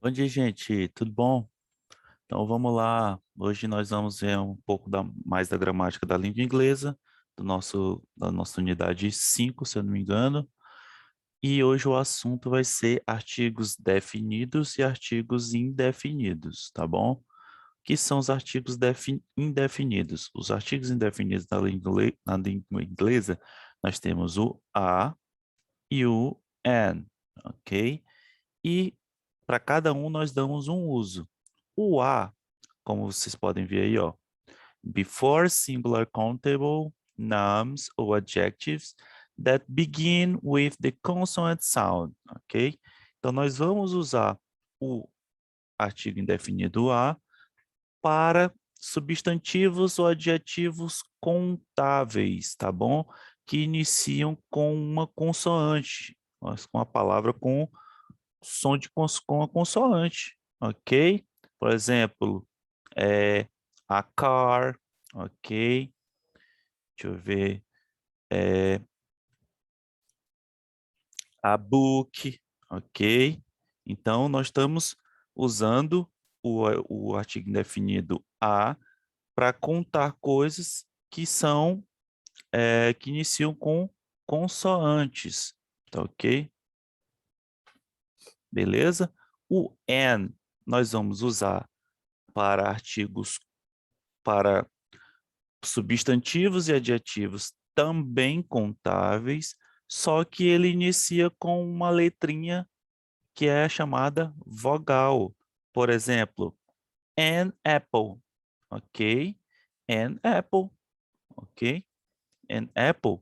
Bom dia, gente. Tudo bom? Então vamos lá. Hoje nós vamos ver um pouco mais da gramática da língua inglesa, da nossa unidade 5, se eu não me engano. E hoje o assunto vai ser artigos definidos e artigos indefinidos, tá bom? O que são os artigos indefinidos? Os artigos indefinidos na língua inglesa, nós temos o a e o an, ok? E para cada um nós damos um uso. O a, como vocês podem ver aí, ó, before singular countable nouns or adjectives that begin with the consonant sound, ok? Então nós vamos usar o artigo indefinido a para substantivos ou adjetivos contáveis, tá bom? Que iniciam com uma consoante, com a palavra com som com a consoante, ok? Por exemplo, a car, ok? Deixa eu ver, é, a book, ok? Então, nós estamos usando o artigo indefinido a para contar coisas que que iniciam com consoantes, tá ok? Beleza? O and nós vamos usar para artigos, para substantivos e adjetivos também contáveis, só que ele inicia com uma letrinha que é chamada vogal. Por exemplo, an apple, ok? An apple, ok? An apple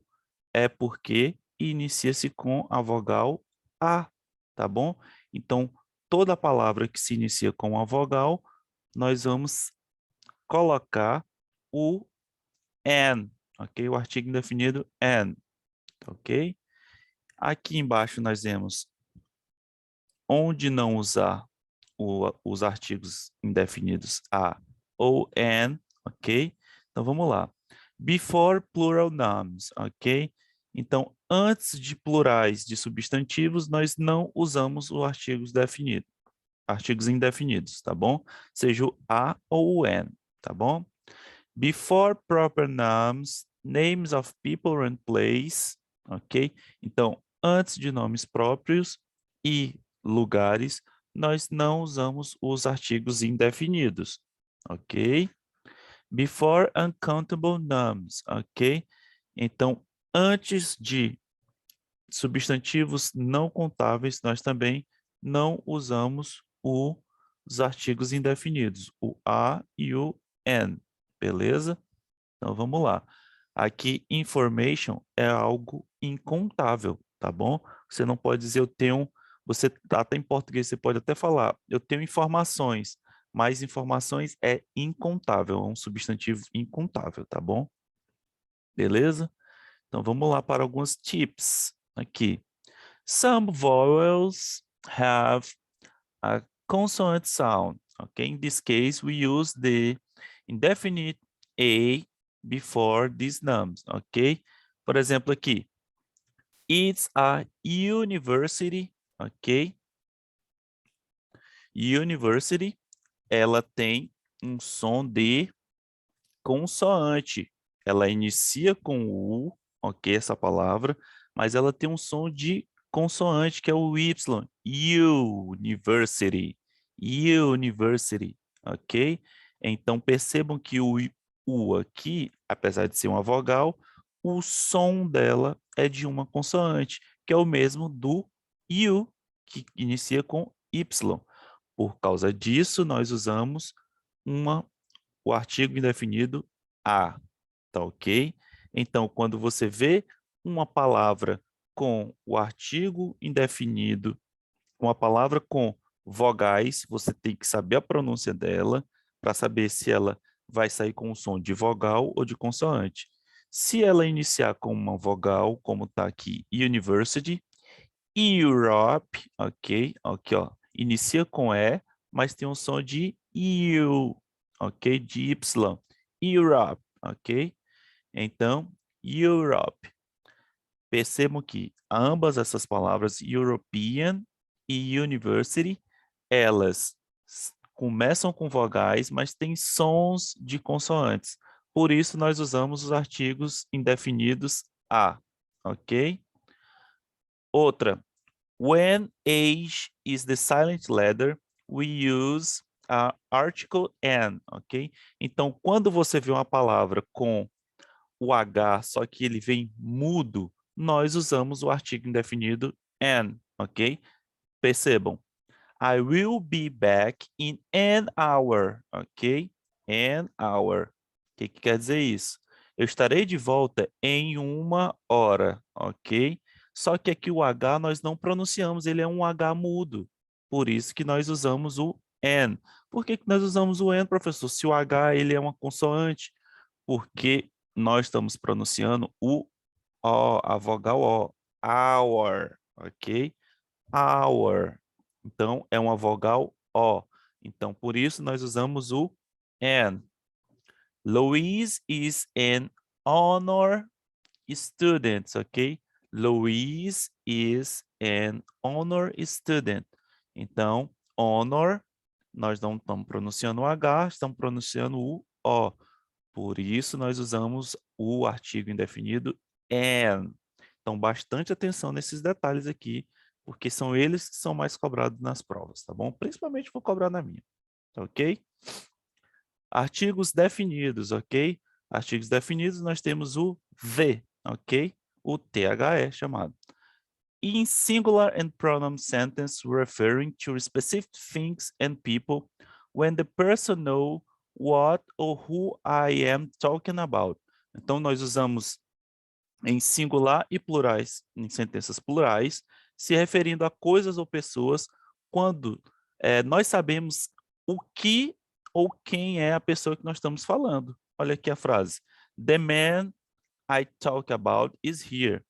é porque inicia-se com a vogal A, tá bom? Então, toda palavra que se inicia com a vogal, nós vamos colocar o an, ok? O artigo indefinido an, ok? Aqui embaixo nós vemos onde não usar os artigos indefinidos a ou an, ok? Então vamos lá. Before plural nouns, ok? Então, antes de plurais de substantivos, nós não usamos os artigos indefinidos, tá bom? Seja o a ou o an, tá bom? Before proper nouns, names of people and place, ok? Então, antes de nomes próprios e lugares, nós não usamos os artigos indefinidos, ok? Before uncountable nouns, ok? Então, antes de substantivos não contáveis, nós também não usamos os artigos indefinidos, o a e o an, beleza? Então vamos lá. Aqui, information é algo incontável, tá bom? Você não pode dizer eu tenho, você até em português você pode até falar, eu tenho informações, mas informações é incontável, é um substantivo incontável, tá bom? Beleza? Então vamos lá para alguns tips aqui. Some vowels have a consonant sound. Okay, in this case, we use the indefinite a before these nouns. Ok? Por exemplo, aqui, it's a university. Ok? University, ela tem um som de consoante. Ela inicia com o U, ok, essa palavra, mas ela tem um som de consoante, que é o Y. University. University, ok? Então, percebam que o U aqui, apesar de ser uma vogal, o som dela é de uma consoante, que é o mesmo do U, que inicia com Y. Por causa disso, nós usamos uma o artigo indefinido a, tá ok? Então, quando você vê uma palavra com o artigo indefinido, uma palavra com vogais, você tem que saber a pronúncia dela para saber se ela vai sair com o som de vogal ou de consoante. Se ela iniciar com uma vogal, como está aqui, university, Europe, ok? Aqui, ó, inicia com E, mas tem um som de U, ok? De Y. Europe, ok? Então, Europe. Percebam que ambas essas palavras, European e University, elas começam com vogais, mas têm sons de consoantes. Por isso, nós usamos os artigos indefinidos a, ok? Outra, when age is the silent letter, we use a article an, ok? Então, quando você vê uma palavra com o H, só que ele vem mudo, nós usamos o artigo indefinido an, ok? Percebam. I will be back in an hour, ok? An hour. O que quer dizer isso? Eu estarei de volta em 1 hora, ok? Só que aqui o H nós não pronunciamos, ele é um H mudo. Por isso que nós usamos o N. Por que nós usamos o N, professor? Se o H ele é uma consoante, porque nós estamos pronunciando o O, a vogal O, hour, ok? Hour. Então, é uma vogal O. Então, por isso, nós usamos o N. Louise is an honor student, ok? Louise is an honor student. Então, honor, nós não estamos pronunciando o H, estamos pronunciando o O. Por isso, nós usamos o artigo indefinido an. Então, bastante atenção nesses detalhes aqui, porque são eles que são mais cobrados nas provas, tá bom? Principalmente vou cobrar na minha, ok? Artigos definidos, ok? Artigos definidos, nós temos o the, ok? O THE chamado. In singular and pronoun sentence referring to specific things and people when the person know what or who I am talking about. Então, nós usamos em singular e plurais, em sentenças plurais, se referindo a coisas ou pessoas quando nós sabemos o que ou quem é a pessoa que nós estamos falando. Olha aqui a frase. The man I talk about is here.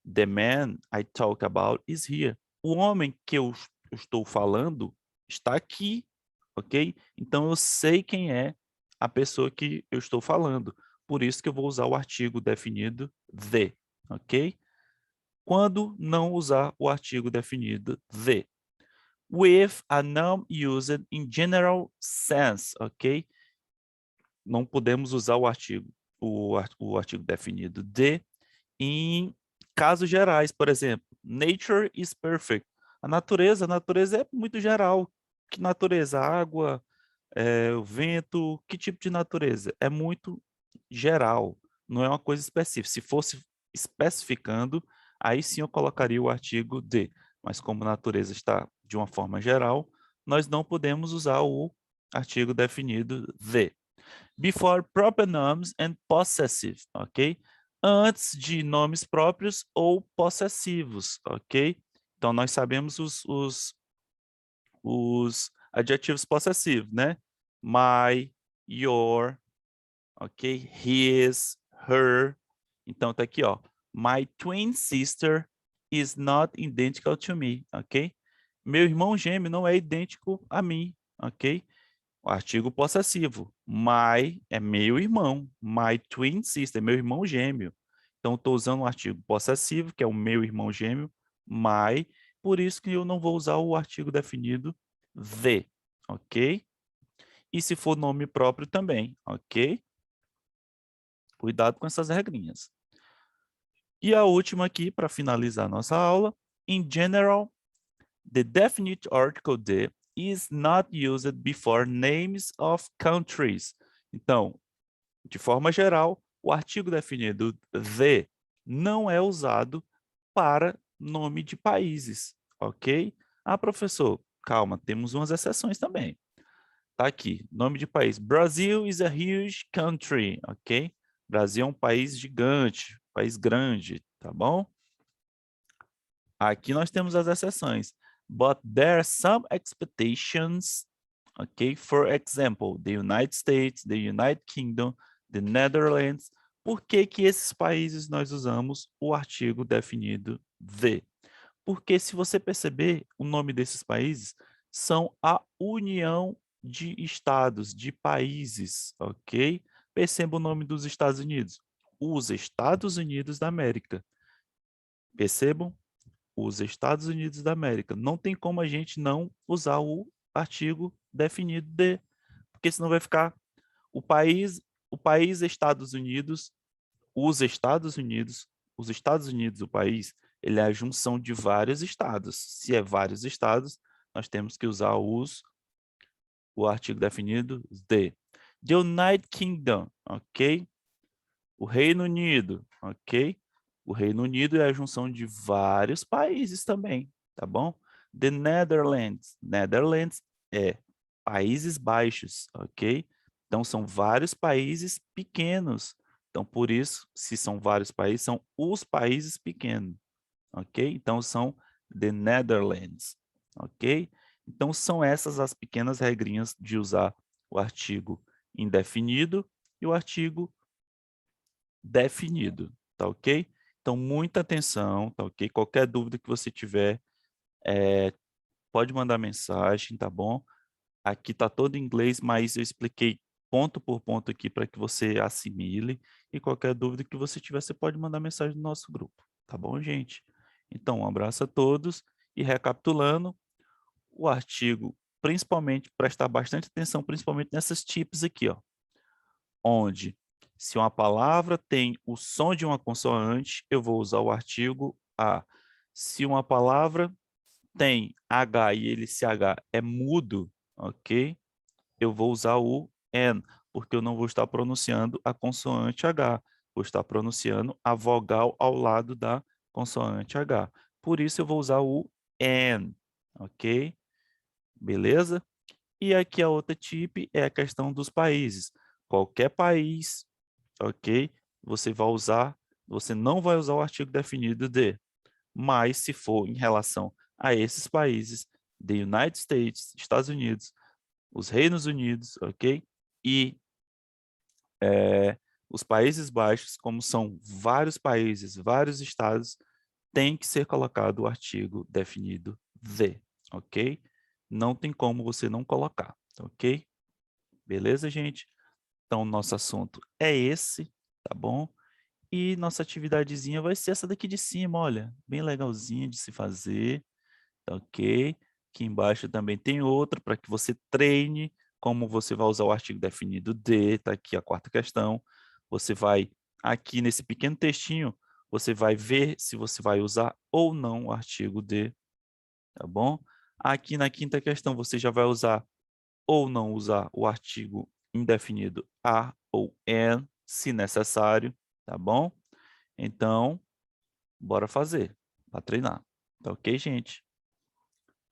The man I talk about is here. O homem que eu estou falando está aqui, ok? Então eu sei quem é a pessoa que eu estou falando. Por isso que eu vou usar o artigo definido the, ok? Quando não usar o artigo definido the. With a noun used in general sense, ok? Não podemos usar o artigo definido de em casos gerais, por exemplo, nature is perfect. A natureza é muito geral. Que natureza? Água, o vento, que tipo de natureza? É muito geral, não é uma coisa específica. Se fosse especificando, aí sim eu colocaria o artigo de. Mas como natureza está de uma forma geral, nós não podemos usar o artigo definido de. Before proper nouns and possessive, ok? Antes de nomes próprios ou possessivos, ok? Então, nós sabemos os adjetivos possessivos, né? My, your, ok? His, her. Então, tá aqui, ó. My twin sister is not identical to me, ok? Meu irmão gêmeo não é idêntico a mim, ok? O artigo possessivo. My é meu irmão. My twin sister, meu irmão gêmeo. Então, estou usando o artigo possessivo, que é o meu irmão gêmeo, my. Por isso que eu não vou usar o artigo definido the, ok? E se for nome próprio também, ok? Cuidado com essas regrinhas. E a última aqui, para finalizar a nossa aula. In general, the definite article the is not used before names of countries. Então, de forma geral, o artigo definido the não é usado para nome de países, ok? Ah, professor, calma, temos umas exceções também. Tá aqui, nome de país. Brazil is a huge country, ok? Brasil é um país gigante, país grande, tá bom? Aqui nós temos as exceções. But there are some expectations, okay? For example, the United States, the United Kingdom, the Netherlands. Por que que esses países nós usamos o artigo definido the? Porque se você perceber, o nome desses países são a união de estados, de países, ok? Perceba o nome dos Estados Unidos. Os Estados Unidos da América. Percebam? os Estados Unidos da América. Não tem como a gente não usar o artigo definido de, porque senão vai ficar o país Estados Unidos, os Estados Unidos, os Estados Unidos, o país, ele é a junção de vários estados. Se é vários estados, nós temos que usar o artigo definido de. The United Kingdom, ok? O Reino Unido, ok? O Reino Unido é a junção de vários países também, tá bom? The Netherlands, Netherlands é Países Baixos, ok? Então são vários países pequenos. Então por isso, se são vários países, são os países pequenos, ok? Então são The Netherlands, ok? Então são essas as pequenas regrinhas de usar o artigo indefinido e o artigo definido, tá ok? Então, muita atenção, tá ok? Qualquer dúvida que você tiver, pode mandar mensagem, tá bom? Aqui tá todo em inglês, mas eu expliquei ponto por ponto aqui para que você assimile. E qualquer dúvida que você tiver, você pode mandar mensagem no nosso grupo, tá bom, gente? Então, um abraço a todos e recapitulando, o artigo, principalmente, prestar bastante atenção, principalmente nessas tips aqui, ó, onde se uma palavra tem o som de uma consoante, eu vou usar o artigo a. Se uma palavra tem H e esse H é mudo, ok? Eu vou usar o N, porque eu não vou estar pronunciando a consoante H, vou estar pronunciando a vogal ao lado da consoante H. Por isso eu vou usar o N, ok? Beleza? E aqui a outra tip é a questão dos países. Qualquer país, ok? Você não vai usar o artigo definido de, mas se for em relação a esses países, the United States, Estados Unidos, os Reinos Unidos, ok? E os Países Baixos, como são vários países, vários estados, tem que ser colocado o artigo definido the, ok? Não tem como você não colocar, ok? Beleza, gente? Então, nosso assunto é esse, tá bom? E nossa atividadezinha vai ser essa daqui de cima, olha, bem legalzinha de se fazer, tá ok? Aqui embaixo também tem outra para que você treine como você vai usar o artigo definido de, tá aqui a quarta questão. Você vai, aqui nesse pequeno textinho, você vai ver se você vai usar ou não o artigo de, tá bom? Aqui na quinta questão, você já vai usar ou não usar o artigo indefinido a ou an, se necessário, tá bom? Então, bora fazer, para treinar. Tá ok, gente?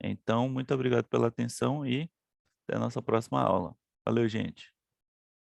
Então, muito obrigado pela atenção e até a nossa próxima aula. Valeu, gente!